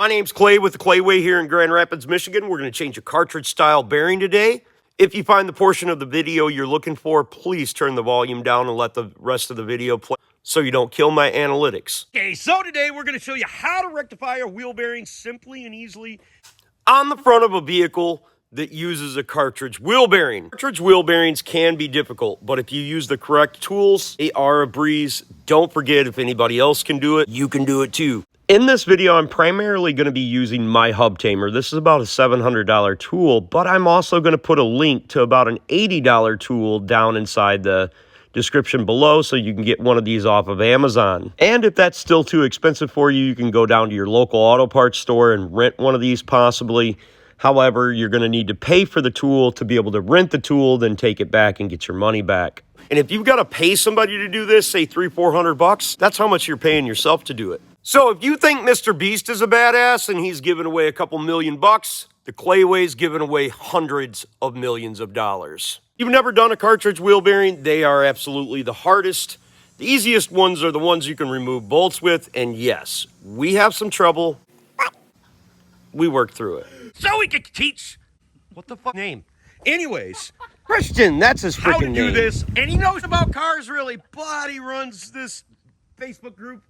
My name's Clay with the Clayway here in Grand Rapids, Michigan. We're going to change a cartridge style bearing today. If you find the portion of the video you're looking for, please turn the volume down and let the rest of the video play so you don't kill my analytics. Okay, so today we're going to show you how to rectify a wheel bearing simply and easily on the front of a vehicle that uses a cartridge wheel bearing. Cartridge wheel bearings can be difficult, but if you use the correct tools, they are a breeze. Don't forget, if anybody else can do it, you can do it too. In this video, I'm primarily going to be using my hub tamer. This is about a $700 tool, but I'm also going to put a link to about an $80 tool down inside the description below so you can get one of these off of Amazon. And if that's still too expensive for you, you can go down to your local auto parts store and rent one of these possibly. However, you're going to need to pay for the tool to be able to rent the tool, then take it back and get your money back. And if you've got to pay somebody to do this, say $300-400, that's how much you're paying yourself to do it. So if you think Mr. Beast is a badass and he's giving away a couple $1,000,000, the Clayway's giving away hundreds of millions of dollars. You've never done a cartridge wheel bearing, they are absolutely the hardest. The easiest ones are the ones you can remove bolts with, and yes, we have some trouble, but we work through it. So we can teach, what the fuck name? Anyways, Christian, that's his freaking name. How to do this, and he knows about cars really, but he runs this Facebook group.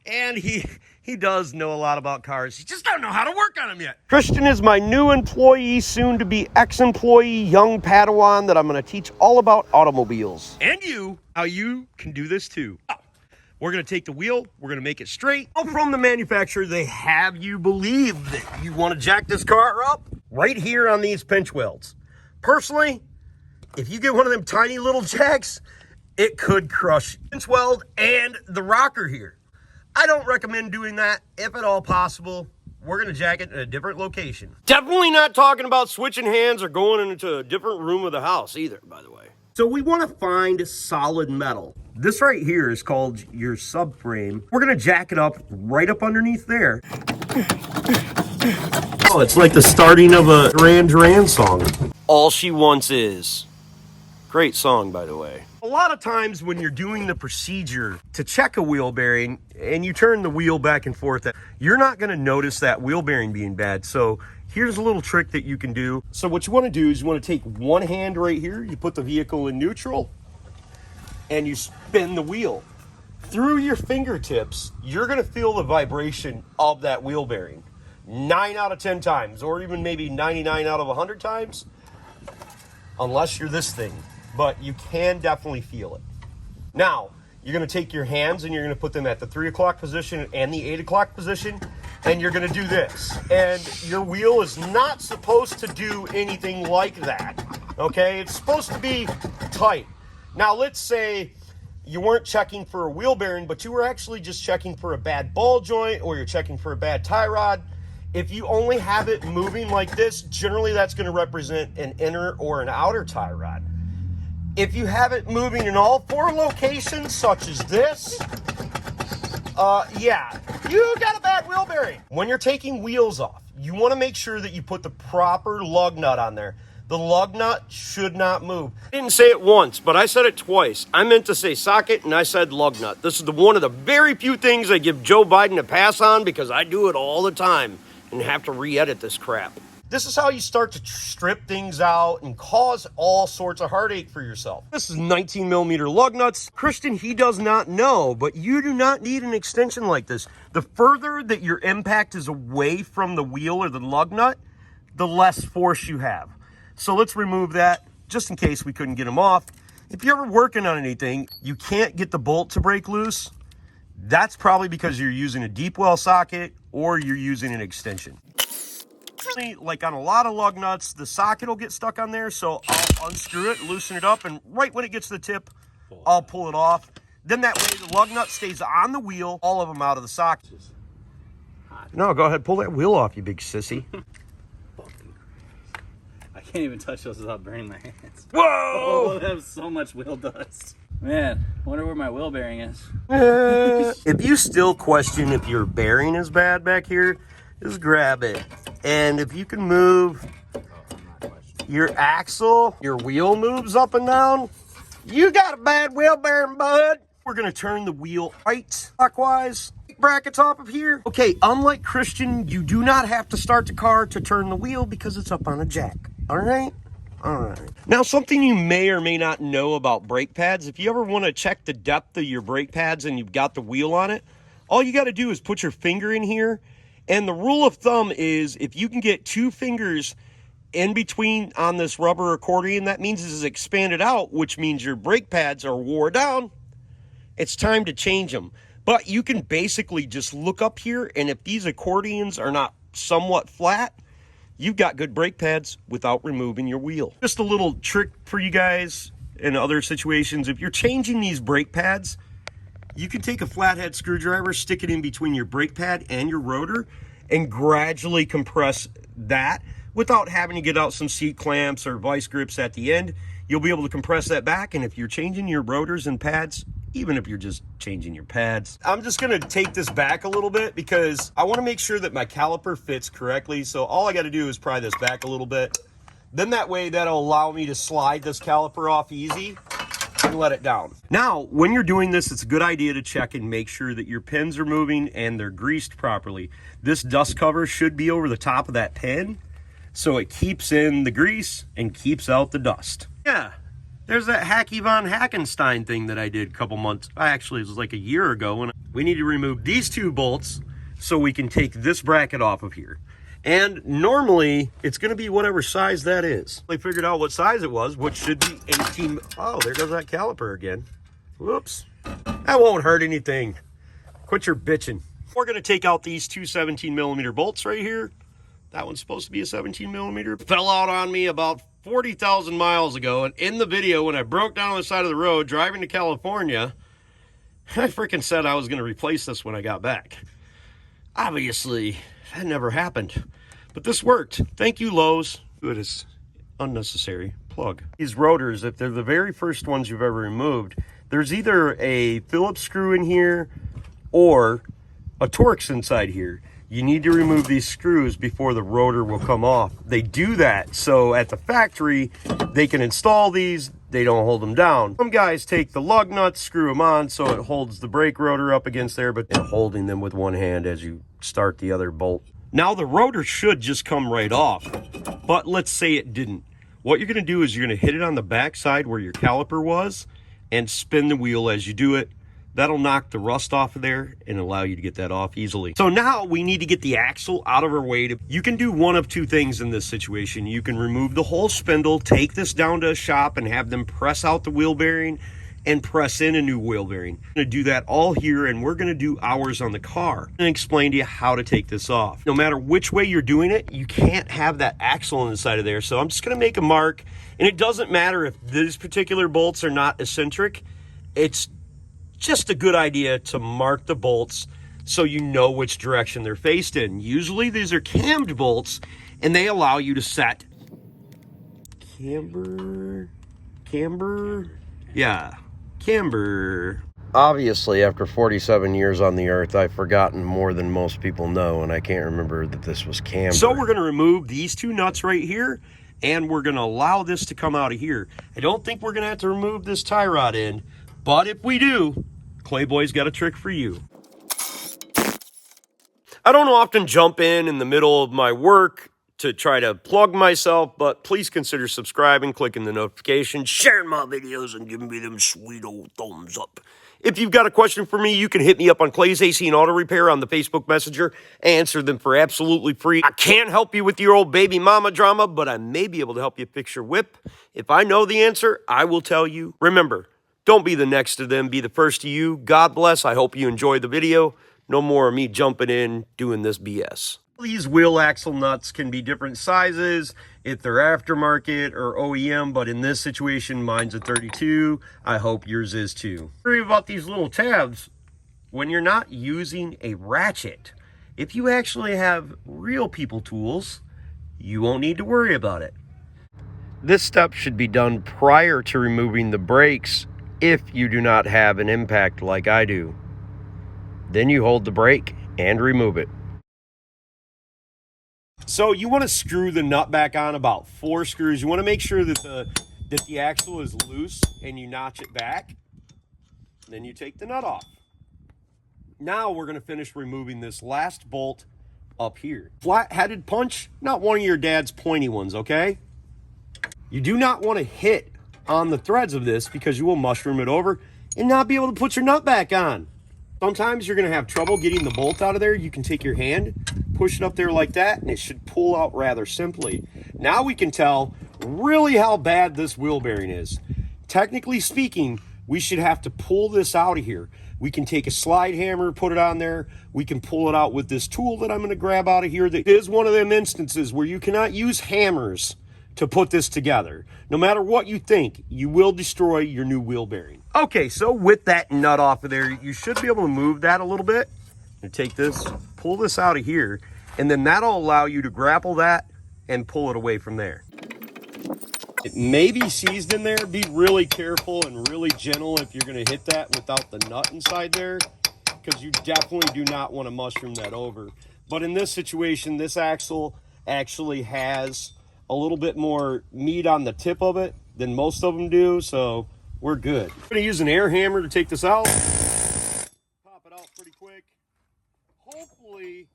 And he does know a lot about cars. He just don't know how to work on them yet. Christian is my new employee, soon to be ex-employee, young Padawan that I'm going to teach all about automobiles. And how you can do this too. We're going to take the wheel, we're going to make it straight. From the manufacturer, they have you believe that you want to jack this car up right here on these pinch welds. Personally, if you get one of them tiny little jacks, it could crush the pinch weld and the rocker here. I don't recommend doing that. If at all possible, we're going to jack it in a different location. Definitely not talking about switching hands or going into a different room of the house either, by the way. So we want to find solid metal. This right here is called your subframe. We're going to jack it up right up underneath there. Oh, it's like the starting of a Duran Duran song. All She Wants Is. Great song, by the way. A lot of times when you're doing the procedure to check a wheel bearing and you turn the wheel back and forth, you're not going to notice that wheel bearing being bad. So here's a little trick that you can do. So what you want to do is you want to take one hand right here, you put the vehicle in neutral, and you spin the wheel. Through your fingertips, you're going to feel the vibration of that wheel bearing 9 out of 10 times, or even maybe 99 out of 100 times, unless you're this thing. But you can definitely feel it. Now, you're going to take your hands and you're going to put them at the 3 o'clock position and the 8 o'clock position, and you're going to do this. And your wheel is not supposed to do anything like that, okay? It's supposed to be tight. Now, let's say you weren't checking for a wheel bearing, but you were actually just checking for a bad ball joint, or you're checking for a bad tie rod. If you only have it moving like this, generally that's going to represent an inner or an outer tie rod. If you have it moving in all 4 locations, such as this, yeah, you got a bad wheel bearing. When you're taking wheels off, you want to make sure that you put the proper lug nut on there. The lug nut should not move. I didn't say it once, but I said it twice. I meant to say socket, and I said lug nut. This is one of the very few things I give Joe Biden a pass on because I do it all the time and have to re-edit this crap. This is how you start to strip things out and cause all sorts of heartache for yourself. This is 19mm lug nuts. Christian, he does not know, but you do not need an extension like this. The further that your impact is away from the wheel or the lug nut, the less force you have. So let's remove that just in case we couldn't get them off. If you're ever working on anything, you can't get the bolt to break loose. That's probably because you're using a deep well socket or you're using an extension. Like on a lot of lug nuts, the socket will get stuck on there, so I'll unscrew it, loosen it up, and right when it gets to the tip, I'll pull it off. Then that way the lug nut stays on the wheel, all of them out of the socket. No, go ahead, pull that wheel off, you big sissy. I can't even touch those without burning my hands. Whoa! Oh, they have so much wheel dust. Man, I wonder where my wheel bearing is. If you still question if your bearing is bad back here, just grab it. And if you can move your axle, your wheel moves up and down, you got a bad wheel bearing, bud. We're going to turn the wheel right clockwise. brackets off of here. Okay, unlike Christian, you do not have to start the car to turn the wheel because it's up on a jack. All right? All right. Now, something you may or may not know about brake pads, if you ever want to check the depth of your brake pads and you've got the wheel on it, all you got to do is put your finger in here. And the rule of thumb is if you can get 2 fingers in between on this rubber accordion, that means it's expanded out, which means your brake pads are wore down. It's time to change them. But you can basically just look up here, and if these accordions are not somewhat flat, you've got good brake pads without removing your wheel. Just a little trick for you guys in other situations. If you're changing these brake pads, you can take a flathead screwdriver, stick it in between your brake pad and your rotor, and gradually compress that without having to get out some seat clamps or vice grips at the end. You'll be able to compress that back, and if you're changing your rotors and pads, even if you're just changing your pads. I'm just gonna take this back a little bit because I wanna make sure that my caliper fits correctly. So all I gotta do is pry this back a little bit. Then that way that'll allow me to slide this caliper off easy and let it down. Now, when you're doing this, it's a good idea to check and make sure that your pins are moving and they're greased properly. This dust cover should be over the top of that pin, so it keeps in the grease and keeps out the dust. Yeah. There's that Hacky Von Hackenstein thing that I did a couple months, actually it was like a year ago, and we need to remove these 2 bolts so we can take this bracket off of here. And normally it's gonna be whatever size that is. I figured out what size it was, which should be 18. Oh, there goes that caliper again. Whoops. That won't hurt anything. Quit your bitching. We're gonna take out these 2 17mm bolts right here. That one's supposed to be a 17mm. Fell out on me about 40,000 miles ago, and in the video when I broke down on the side of the road driving to California, I freaking said I was going to replace this when I got back. Obviously, that never happened, but this worked. Thank you, Lowe's. It is unnecessary plug. These rotors, if they're the very first ones you've ever removed, there's either a Phillips screw in here or a Torx inside here. You need to remove these screws before the rotor will come off. They do that so at the factory, they can install these, they don't hold them down. Some guys take the lug nuts, screw them on so it holds the brake rotor up against there, but they're holding them with one hand as you start the other bolt. Now the rotor should just come right off, but let's say it didn't. What you're gonna do is you're gonna hit it on the back side where your caliper was and spin the wheel as you do it. That'll knock the rust off of there and allow you to get that off easily. So now we need to get the axle out of our way. You can do one of 2 things in this situation. You can remove the whole spindle, take this down to a shop and have them press out the wheel bearing and press in a new wheel bearing. I'm gonna do that all here, and we're gonna do ours on the car and explain to you how to take this off. No matter which way you're doing it, you can't have that axle inside of there. So I'm just gonna make a mark, and it doesn't matter if these particular bolts are not eccentric. It's just a good idea to mark the bolts so you know which direction they're faced in. Usually these are cambered bolts and they allow you to set camber. Obviously, after 47 years on the earth, I've forgotten more than most people know, and I can't remember that this was camber. So we're going to remove these 2 nuts right here, and we're going to allow this to come out of here. I don't think we're going to have to remove this tie rod end, but if we do, Clayboy's got a trick for you. I don't often jump in the middle of my work to try to plug myself, but please consider subscribing, clicking the notification, sharing my videos, and giving me them sweet old thumbs up. If you've got a question for me, you can hit me up on Clay's AC and Auto Repair on the Facebook Messenger. Answer them for absolutely free. I can't help you with your old baby mama drama, but I may be able to help you fix your whip. If I know the answer, I will tell you. Remember, don't be the next to them, be the first to you. God bless. I hope you enjoyed the video. No more of me jumping in doing this BS. These wheel axle nuts can be different sizes if they're aftermarket or OEM, but in this situation, mine's a 32. I hope yours is too. Worry about these little tabs when you're not using a ratchet. If you actually have real people tools, you won't need to worry about it. This step should be done prior to removing the brakes if you do not have an impact like I do. Then you hold the brake and remove it. So you want to screw the nut back on about 4 screws. You want to make sure that the axle is loose and you notch it back. Then you take the nut off. Now we're going to finish removing this last bolt up here. Flat-headed punch, not one of your dad's pointy ones, okay? You do not want to hit on the threads of this because you will mushroom it over and not be able to put your nut back on. Sometimes you're going to have trouble getting the bolt out of there. You can take your hand, push it up there like that, and it should pull out rather simply. Now we can tell really how bad this wheel bearing is. Technically speaking, we should have to pull this out of here. We can take a slide hammer, put it on there. We can pull it out with this tool that I'm going to grab out of here. That is one of them instances where you cannot use hammers to put this together. No matter what you think, you will destroy your new wheel bearing. Okay, so with that nut off of there, you should be able to move that a little bit. And take this, pull this out of here, and then that'll allow you to grapple that and pull it away from there. It may be seized in there. Be really careful and really gentle if you're going to hit that without the nut inside there, because you definitely do not want to mushroom that over. But in this situation, this axle actually has a little bit more meat on the tip of it than most of them do, so we're good. I'm going to use an air hammer to take this out. Pop it out pretty quick. Hopefully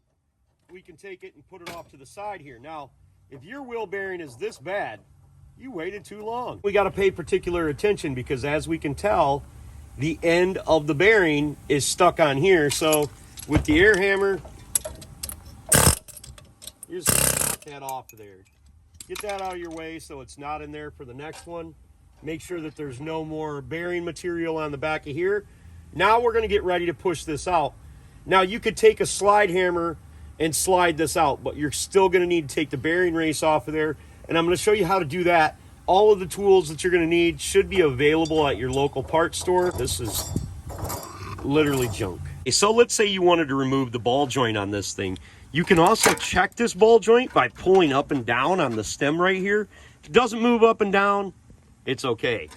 we can take it and put it off to the side here. Now, if your wheel bearing is this bad, you waited too long. We got to pay particular attention because, as we can tell, the end of the bearing is stuck on here. So with the air hammer, you're just going to knock that off of there. Get that out of your way so it's not in there for the next one. Make sure that there's no more bearing material on the back of here. Now we're going to get ready to push this out. Now you could take a slide hammer and slide this out, but you're still going to need to take the bearing race off of there. And I'm going to show you how to do that. All of the tools that you're going to need should be available at your local parts store. This is literally junk. Okay, so let's say you wanted to remove the ball joint on this thing. You can also check this ball joint by pulling up and down on the stem right here. If it doesn't move up and down, it's okay.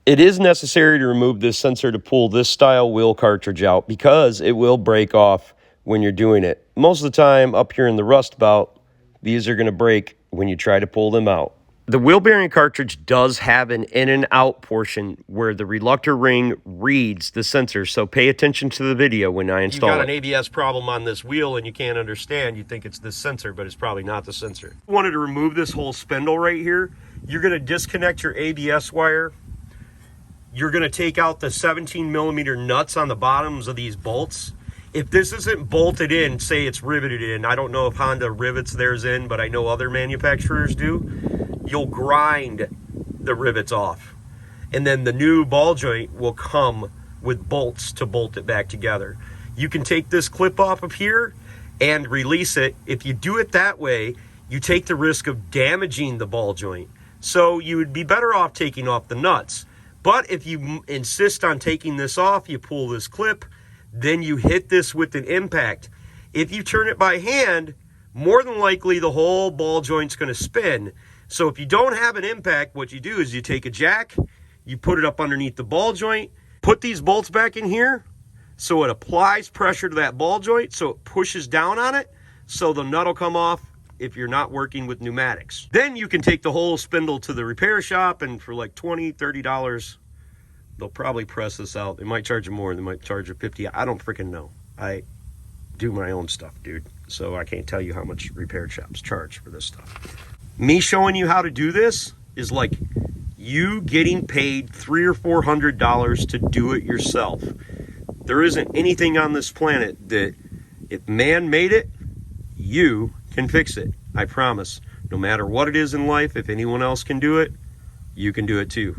It is necessary to remove this sensor to pull this style wheel cartridge out because it will break off when you're doing it. Most of the time up here in the rust belt, these are going to break when you try to pull them out. The wheel bearing cartridge does have an in and out portion where the reluctor ring reads the sensor, so pay attention to the video when I install it. You've got an ABS problem on this wheel and you can't understand, you think it's this sensor, but it's probably not the sensor. If you wanted to remove this whole spindle right here, you're going to disconnect your ABS wire. You're going to take out the 17mm nuts on the bottoms of these bolts. If this isn't bolted in, say it's riveted in, I don't know if Honda rivets theirs in, but I know other manufacturers do, you'll grind the rivets off. And then the new ball joint will come with bolts to bolt it back together. You can take this clip off of here and release it. If you do it that way, you take the risk of damaging the ball joint. So you would be better off taking off the nuts. But if you insist on taking this off, you pull this clip, then you hit this with an impact. If you turn it by hand, more than likely the whole ball joint's going to spin. So if you don't have an impact, what you do is you take a jack, you put it up underneath the ball joint, put these bolts back in here so it applies pressure to that ball joint so it pushes down on it so the nut will come off if you're not working with pneumatics. Then you can take the whole spindle to the repair shop, and for like $20, $30, they'll probably press this out. They might charge you more. They might charge you $50. I don't freaking know. I do my own stuff, dude. So I can't tell you how much repair shops charge for this stuff. Me showing you how to do this is like you getting paid $300 or $400 to do it yourself. There isn't anything on this planet that if man made it, you can fix it. I promise. No matter what it is in life, if anyone else can do it, you can do it too.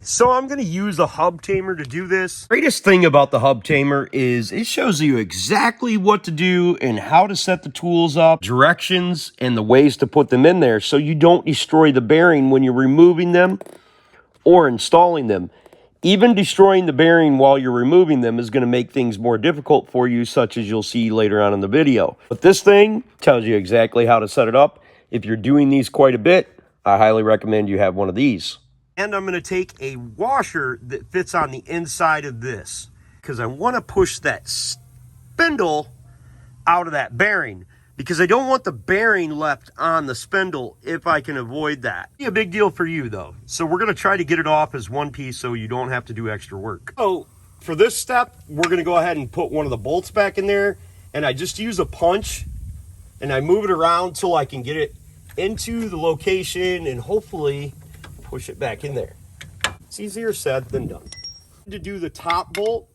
So I'm going to use a hub tamer to do this. Greatest thing about the hub tamer is it shows you exactly what to do and how to set the tools up, directions, and the ways to put them in there so you don't destroy the bearing when you're removing them or installing them. Even destroying the bearing while you're removing them is going to make things more difficult for you, such as you'll see later on in the video. But this thing tells you exactly how to set it up. If you're doing these quite a bit, I highly recommend you have one of these. And I'm going to take a washer that fits on the inside of this because I want to push that spindle out of that bearing because I don't want the bearing left on the spindle if I can avoid that. Be a big deal for you though. So we're going to try to get it off as one piece so you don't have to do extra work. So For this step, we're going to go ahead and put one of the bolts back in there, and I just use a punch and I move it around till I can get it into the location and hopefully push it back in there. It's easier said than done. To do the top bolt,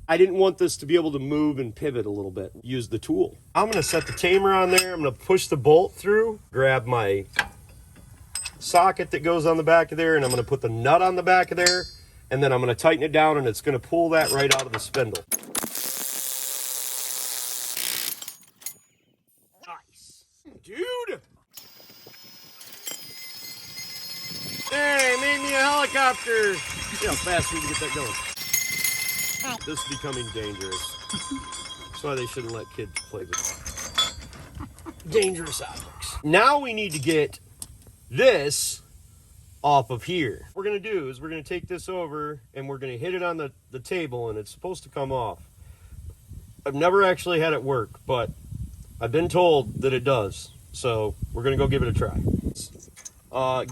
I didn't want this to be able to move and pivot a little bit. Use the tool. I'm going to set the tamer on there. I'm going to push the bolt through, grab my socket that goes on the back of there, and I'm going to put the nut on the back of there, and then I'm going to tighten it down, and it's going to pull that right out of the spindle. Nice. Dude! Hey, made me a helicopter! See how fast we can get that going. This is becoming dangerous. That's why they shouldn't let kids play with dangerous objects. Now we need to get this off of here. What we're going to do is we're going to take this over and we're going to hit it on the table, and it's supposed to come off. I've never actually had it work, but I've been told that it does. So we're going to go give it a try.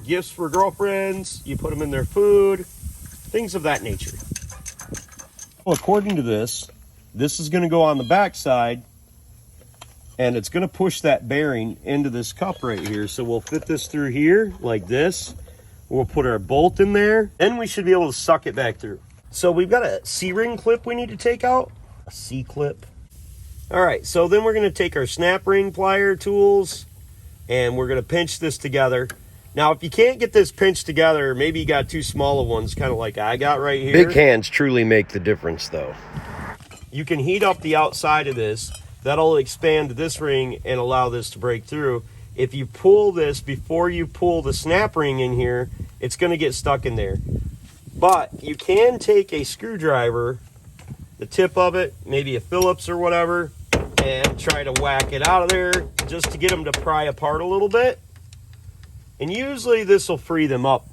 Gifts for girlfriends, you put them in their food, things of that nature. Well, according to this is going to go on the back side, and it's going to push that bearing into this cup right here. So we'll fit this through here like this. We'll put our bolt in there, and we should be able to suck it back through. So we've got a C-ring clip we need to take out, a C-clip. All right, so then we're going to take our snap ring plier tools, and we're going to pinch this together. Now, if you can't get this pinched together, maybe you got two smaller ones, kind of like I got right here. Big hands truly make the difference, though. You can heat up the outside of this. That'll expand this ring and allow this to break through. If you pull this before you pull the snap ring in here, it's going to get stuck in there. But you can take a screwdriver, the tip of it, maybe a Phillips or whatever, and try to whack it out of there just to get them to pry apart a little bit. And usually this will free them up.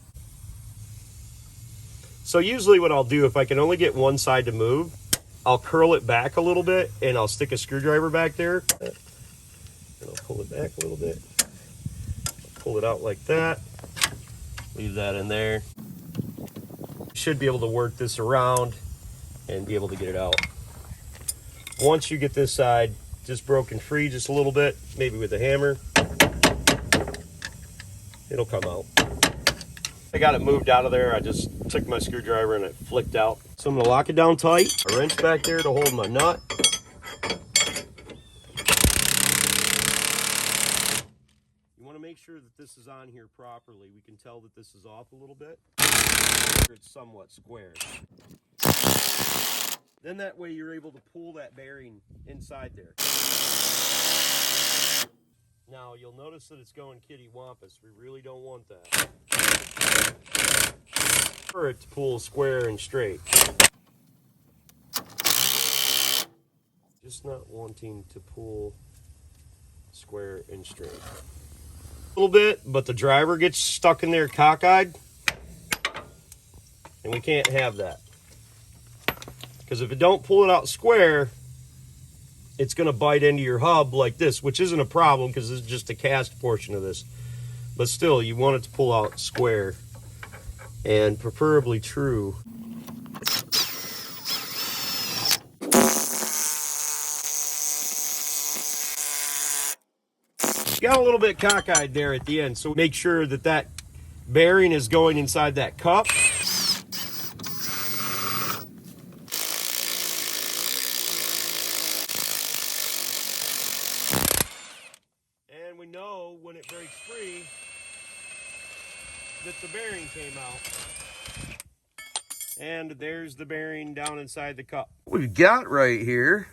So usually what I'll do, if I can only get one side to move, I'll curl it back a little bit and I'll stick a screwdriver back there. And I'll pull it back a little bit. Pull it out like that. Leave that in there. Should be able to work this around and be able to get it out. Once you get this side just broken free just a little bit, maybe with a hammer, it'll come out. I got it moved out of there. I just took my screwdriver and it flicked out. So I'm going to lock it down tight. A wrench back there to hold my nut. You want to make sure that this is on here properly. We can tell that this is off a little bit. It's somewhat square. Then that way you're able to pull that bearing inside there. Now you'll notice that it's going kitty wampus. We really don't want that. For it to pull square and straight. Just not wanting to pull square and straight. A little bit, but the driver gets stuck in there cockeyed. And we can't have that. Because if it don't pull it out square, it's going to bite into your hub like this, which isn't a problem because this is just a cast portion of this. But still, you want it to pull out square and preferably true. Got a little bit cockeyed there at the end, so make sure that that bearing is going inside that cup. And we know when it breaks free that the bearing came out. And there's the bearing down inside the cup. What we've got right here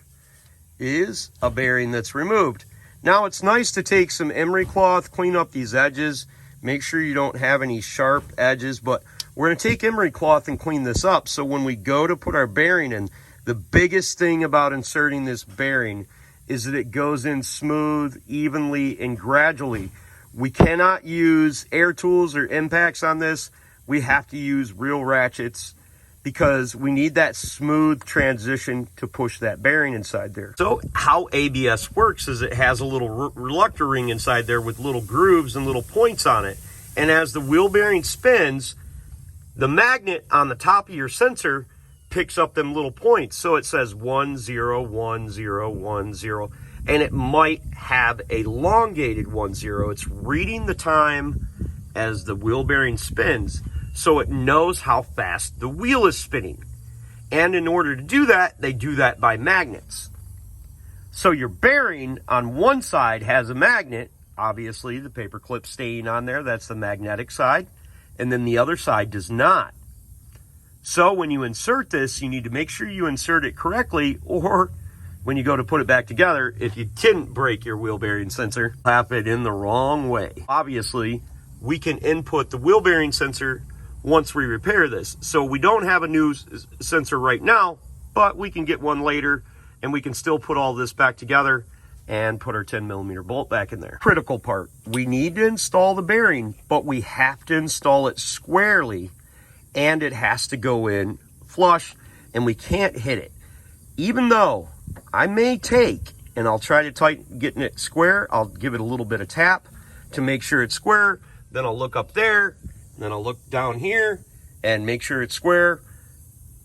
is a bearing that's removed. Now it's nice to take some emery cloth, clean up these edges, make sure you don't have any sharp edges, but we're going to take emery cloth and clean this up so when we go to put our bearing in, the biggest thing about inserting this bearing is that it goes in smooth, evenly, and gradually. We cannot use air tools or impacts on this. We have to use real ratchets because we need that smooth transition to push that bearing inside there. So how ABS works is it has a little reluctor ring inside there with little grooves and little points on it. And as the wheel bearing spins, the magnet on the top of your sensor picks up them little points. So it says 10, 10, 10, and it might have a elongated 10. It's reading the time as the wheel bearing spins, so it knows how fast the wheel is spinning. And in order to do that, they do that by magnets. So your bearing on one side has a magnet, obviously the paper clip staying on there, that's the magnetic side, and then the other side does not. So when you insert this, you need to make sure you insert it correctly, or when you go to put it back together, if you didn't break your wheel bearing sensor, tap it in the wrong way. Obviously, we can input the wheel bearing sensor once we repair this. So we don't have a new sensor right now, but we can get one later, and we can still put all this back together and put our 10mm bolt back in there. Critical part, we need to install the bearing, but we have to install it squarely, and it has to go in flush, and we can't hit it. Even though I may take, and I'll try to tighten getting it square, I'll give it a little bit of tap to make sure it's square, then I'll look up there, then I'll look down here and make sure it's square,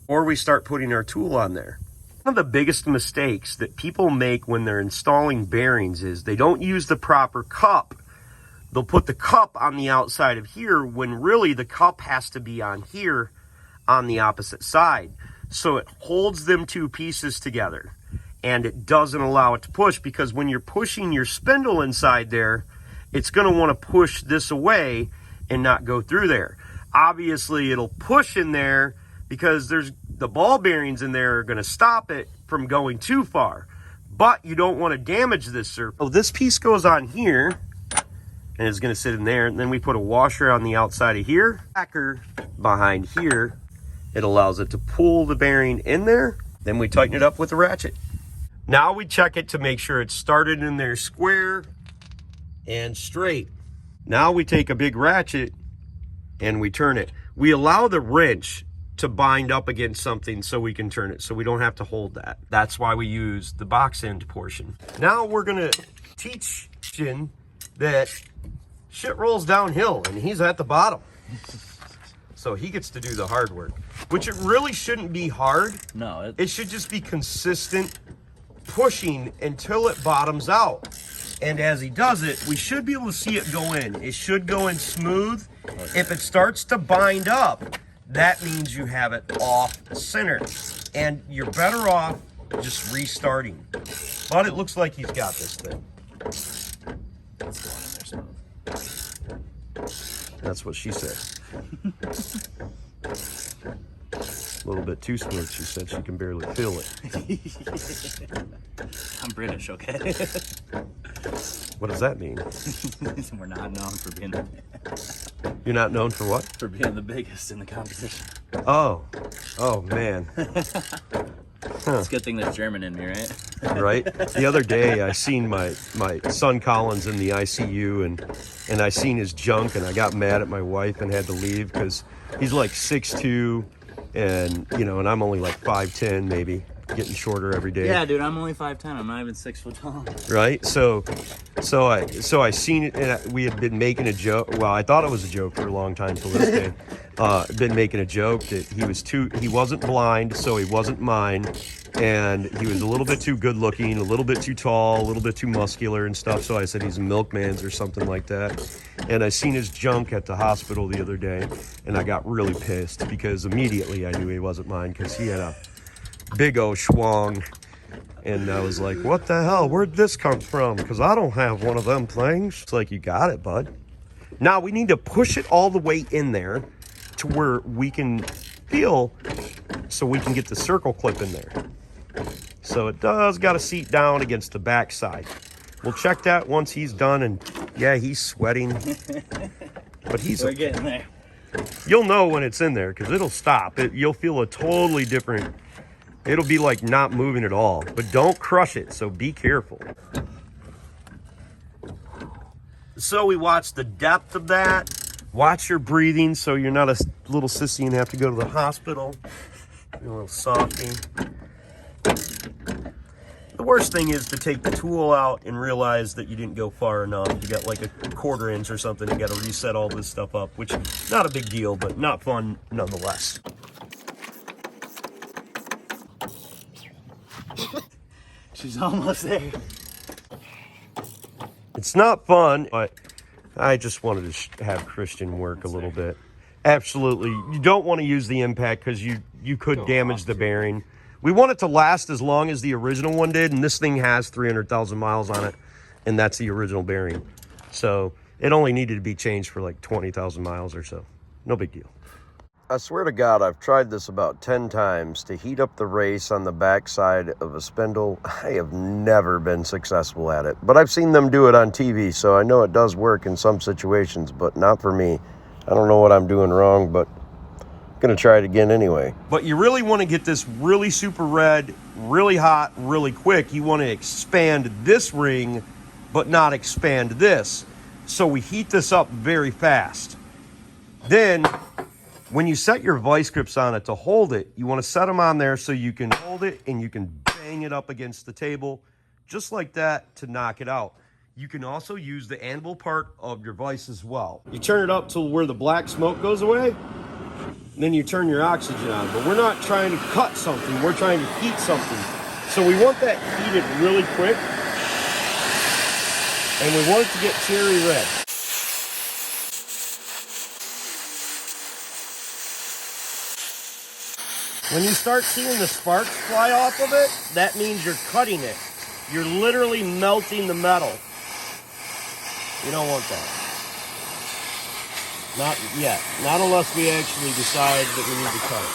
or we start putting our tool on there. One of the biggest mistakes that people make when they're installing bearings is they don't use the proper cup. They'll put the cup on the outside of here when really the cup has to be on here on the opposite side. So it holds them two pieces together and it doesn't allow it to push, because when you're pushing your spindle inside there, it's going to want to push this away and not go through there. Obviously it'll push in there because there's the ball bearings in there are going to stop it from going too far, but you don't want to damage this surface. So this piece goes on here and it's going to sit in there, and then we put a washer on the outside of here, backer behind here. It allows it to pull the bearing in there. Then we tighten it up with a ratchet. Now we check it to make sure it's started in there square and straight. Now we take a big ratchet and we turn it. We allow the wrench to bind up against something so we can turn it, so we don't have to hold that. That's why we use the box end portion. Now we're gonna teach Shin that shit rolls downhill and he's at the bottom. So he gets to do the hard work, which it really shouldn't be hard. No, it should just be consistent pushing until it bottoms out. And as he does it, we should be able to see it go in. It should go in smooth. If it starts to bind up, that means you have it off center. And you're better off just restarting. But it looks like he's got this thing. It's going in there smooth. That's what she said. A little bit too smooth, she said. She can barely feel it. I'm British, okay? What does that mean? We're not known for being You're not known for what? for being the biggest in the competition. Oh man. It's a good thing there's German in me, right? Right? The other day I seen my son Collins in the ICU, and I seen his junk, and I got mad at my wife and had to leave because he's like 6'2", and you know, and I'm only like 5'10", maybe, getting shorter every day. Yeah, dude, I'm only 5'10". I'm not even 6 foot tall. Right? So I seen it, and we had been making a joke. Well, I thought it was a joke for a long time till this day. Been making a joke that he wasn't blind, so he wasn't mine, and he was a little bit too good looking, a little bit too tall, a little bit too muscular and stuff. So I said he's a milkman's or something like that. And I seen his junk at the hospital the other day, and I got really pissed because immediately I knew he wasn't mine, because he had a big old schwang. And I was like, what the hell? Where'd this come from? Because I don't have one of them things. It's like, you got it, bud. Now we need to push it all the way in there to where we can feel, so we can get the circle clip in there. So it does got to seat down against the back side. We'll check that once he's done, and yeah, he's sweating. But We're getting there. You'll know when it's in there because it'll stop. You'll feel a totally different, it'll be like not moving at all. But don't crush it, so be careful. So we watch the depth of that. Watch your breathing so you're not a little sissy and have to go to the hospital. Be a little softy. The worst thing is to take the tool out and realize that you didn't go far enough. You got like a 1/4 inch or something. You got to reset all this stuff up, which not a big deal, but not fun nonetheless. She's almost there. It's not fun, but I just wanted to have Christian work a little bit. Absolutely. You don't want to use the impact because you could damage the bearing. We want it to last as long as the original one did, and this thing has 300,000 miles on it, and that's the original bearing. So it only needed to be changed for like 20,000 miles or so. No big deal. I swear to God, I've tried this about 10 times to heat up the race on the backside of a spindle. I have never been successful at it, but I've seen them do it on TV, so I know it does work in some situations, but not for me. I don't know what I'm doing wrong, but I'm gonna try it again anyway. But you really want to get this really super red, really hot, really quick. You want to expand this ring, but not expand this. So we heat this up very fast. Then, when you set your vice grips on it to hold it, you want to set them on there so you can hold it and you can bang it up against the table just like that to knock it out. You can also use the anvil part of your vise as well. You turn it up to where the black smoke goes away, and then you turn your oxygen on. But we're not trying to cut something, we're trying to heat something. So we want that heated really quick, and we want it to get cherry red. When you start seeing the sparks fly off of it, that means you're cutting it. You're literally melting the metal. You don't want that. Not yet. Not unless we actually decide that we need to cut it.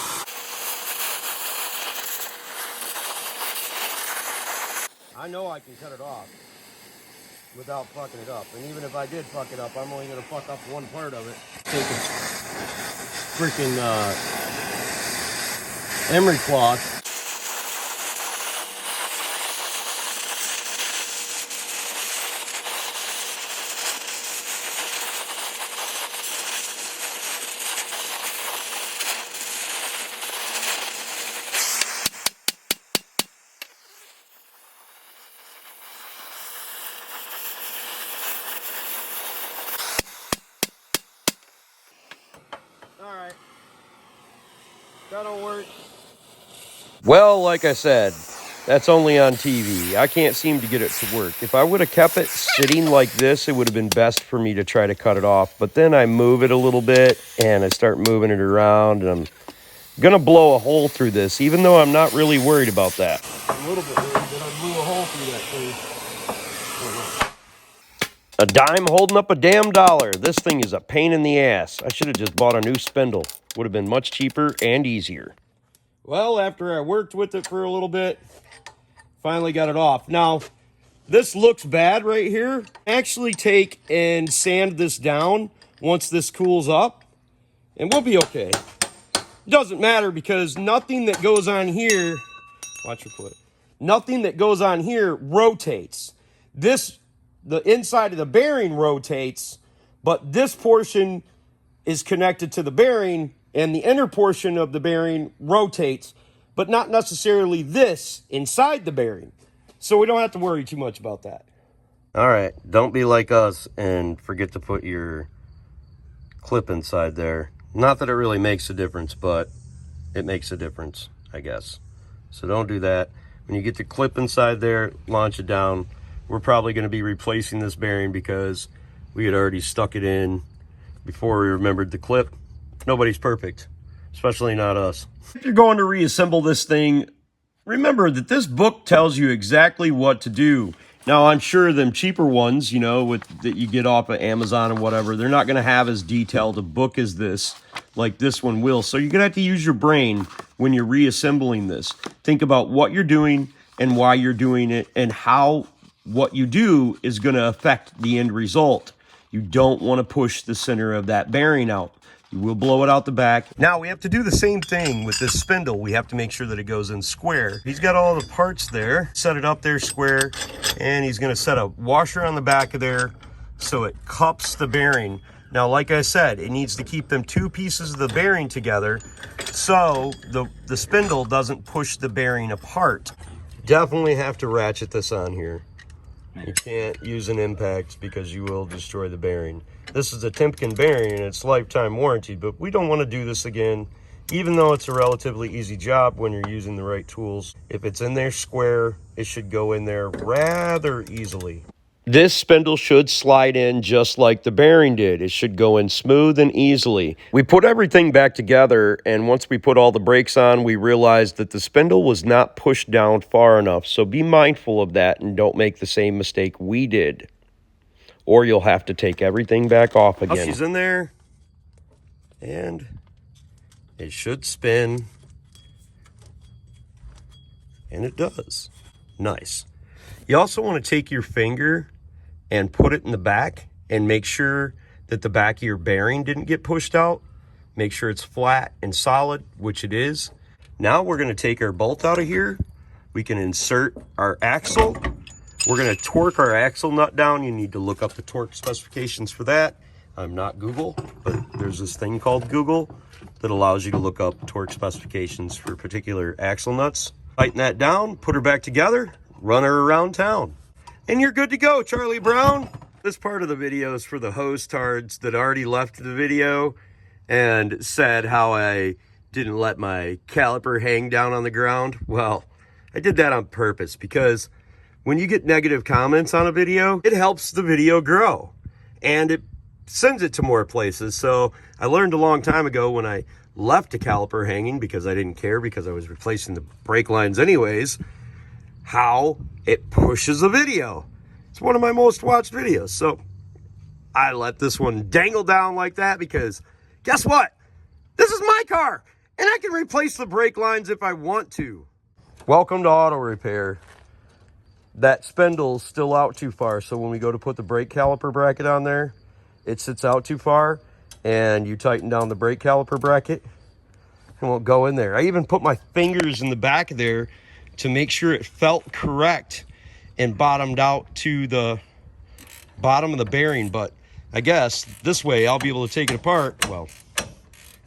I know I can cut it off without fucking it up. And even if I did fuck it up, I'm only going to fuck up one part of it. Take a freaking emery cloth. All right. That'll work. Well, like I said, that's only on TV. I can't seem to get it to work. If I would have kept it sitting like this, it would have been best for me to try to cut it off. But then I move it a little bit, and I start moving it around, and I'm going to blow a hole through this, even though I'm not really worried about that. A little bit worried that I blew a hole through that thing. A dime holding up a damn dollar. This thing is a pain in the ass. I should have just bought a new spindle. Would have been much cheaper and easier. Well, after I worked with it for a little bit, finally got it off. Now, this looks bad right here. Actually take and sand this down once this cools up, and we'll be okay. It doesn't matter because nothing that goes on here, watch your foot, nothing that goes on here rotates. The inside of the bearing rotates, but this portion is connected to the bearing, and the inner portion of the bearing rotates, but not necessarily this inside the bearing. So we don't have to worry too much about that. All right, don't be like us and forget to put your clip inside there. Not that it really makes a difference, but it makes a difference, I guess. So don't do that. When you get the clip inside there, launch it down. We're probably going to be replacing this bearing because we had already stuck it in before we remembered the clip. Nobody's perfect, especially not us. If you're going to reassemble this thing, remember that this book tells you exactly what to do. Now, I'm sure them cheaper ones, you know, that you get off of Amazon or whatever, they're not going to have as detailed a book as this, like this one will. So you're going to have to use your brain when you're reassembling this. Think about what you're doing and why you're doing it and how what you do is going to affect the end result. You don't want to push the center of that bearing out. You will blow it out the back. Now we have to do the same thing with this spindle. We have to make sure that it goes in square. He's got all the parts there, set it up there square, and he's gonna set a washer on the back of there so it cups the bearing. Now, like I said, it needs to keep them two pieces of the bearing together so the spindle doesn't push the bearing apart. Definitely have to ratchet this on here. You can't use an impact because you will destroy the bearing. This is a Timken bearing and it's lifetime warranty, but we don't want to do this again even though it's a relatively easy job when you're using the right tools. If it's in there square, it should go in there rather easily. This spindle should slide in just like the bearing did. It should go in smooth and easily. We put everything back together, and once we put all the brakes on, we realized that the spindle was not pushed down far enough. So be mindful of that and don't make the same mistake we did, or you'll have to take everything back off again. She's in there, and it should spin, and it does. Nice. You also want to take your finger and put it in the back and make sure that the back of your bearing didn't get pushed out. Make sure it's flat and solid, which it is. Now we're going to take our bolt out of here. We can insert our axle. We're going to torque our axle nut down. You need to look up the torque specifications for that. I'm not Google, but there's this thing called Google that allows you to look up torque specifications for particular axle nuts. Tighten that down, put her back together, run her around town, and you're good to go, Charlie Brown. This part of the video is for the host-tards that already left the video and said how I didn't let my caliper hang down on the ground. Well, I did that on purpose because when you get negative comments on a video, it helps the video grow and it sends it to more places. So I learned a long time ago when I left the caliper hanging because I didn't care, because I was replacing the brake lines anyways, how it pushes a video. It's one of my most watched videos. So I let this one dangle down like that because guess what? This is my car and I can replace the brake lines if I want to. Welcome to auto repair. That spindle's still out too far. So when we go to put the brake caliper bracket on there, it sits out too far and you tighten down the brake caliper bracket and won't go in there. I even put my fingers in the back of there to make sure it felt correct and bottomed out to the bottom of the bearing. But I guess this way I'll be able to take it apart. Well,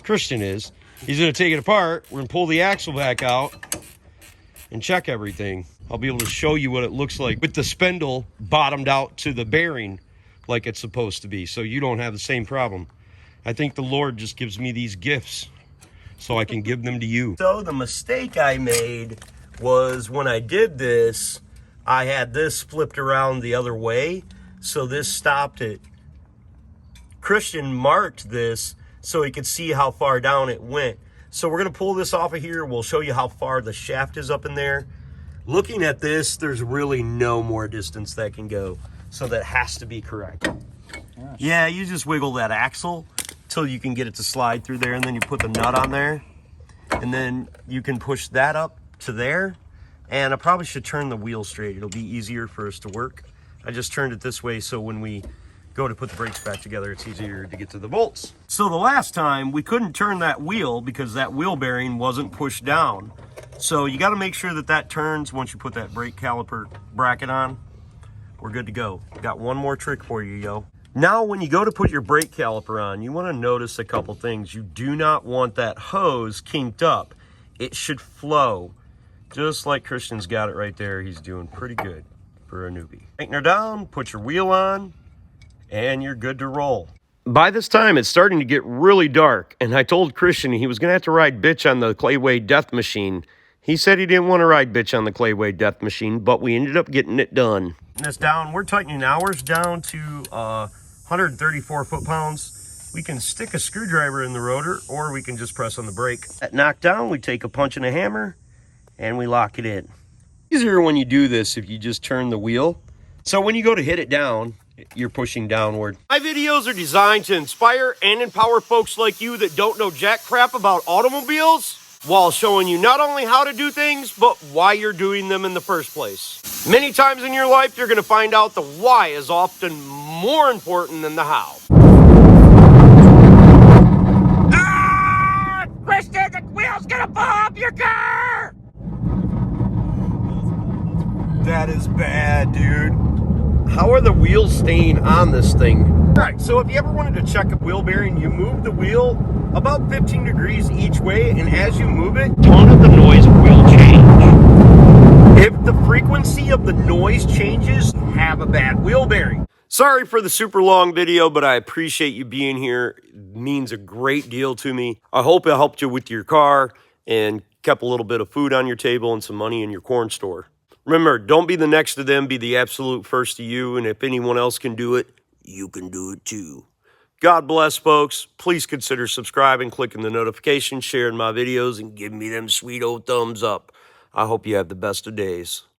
Christian is. He's going to take it apart. We're going to pull the axle back out and check everything. I'll be able to show you what it looks like with the spindle bottomed out to the bearing like it's supposed to be, so you don't have the same problem. I think the Lord just gives me these gifts so I can give them to you. So the mistake I made was when I did this, I had this flipped around the other way, so this stopped it. Christian marked this so he could see how far down it went. So we're going to pull this off of here. We'll show you how far the shaft is up in there. Looking at this, there's really no more distance that can go, so that has to be correct. Gosh. Yeah, you just wiggle that axle till you can get it to slide through there, and then you put the nut on there, and then you can push that up to there. And I probably should turn the wheel straight. It'll be easier for us to work. I just turned it this way so when we go to put the brakes back together, it's easier to get to the bolts. So the last time we couldn't turn that wheel because that wheel bearing wasn't pushed down. So you got to make sure that that turns once you put that brake caliper bracket on. We're good to go. Got one more trick for you, yo. Now when you go to put your brake caliper on, you want to notice a couple things. You do not want that hose kinked up. It should flow. Just like Christian's got it right there. He's doing pretty good for a newbie. Tighten her down, put your wheel on, and you're good to roll. By this time, it's starting to get really dark, and I told Christian he was going to have to ride bitch on the Clayway Death Machine. He said he didn't want to ride bitch on the Clayway Death Machine, but we ended up getting it done. This down, we're tightening ours down to 134 foot-pounds. We can stick a screwdriver in the rotor, or we can just press on the brake. That knocked down, we take a punch and a hammer, and we lock it in. Easier when you do this if you just turn the wheel. So when you go to hit it down, you're pushing downward. My videos are designed to inspire and empower folks like you that don't know jack crap about automobiles, while showing you not only how to do things, but why you're doing them in the first place. Many times in your life, you're gonna find out the why is often more important than the how. Ah! Christian, the wheel's gonna fall off your car! That is bad, dude. How are the wheels staying on this thing? All right, so if you ever wanted to check a wheel bearing, you move the wheel about 15 degrees each way, and as you move it, tone of the noise will change. If the frequency of the noise changes, have a bad wheel bearing. Sorry for the super long video, but I appreciate you being here. It means a great deal to me. I hope it helped you with your car and kept a little bit of food on your table and some money in your corn store. Remember, don't be the next to them, be the absolute first to you, and if anyone else can do it, you can do it too. God bless, folks. Please consider subscribing, clicking the notification, sharing my videos, and giving me them sweet old thumbs up. I hope you have the best of days.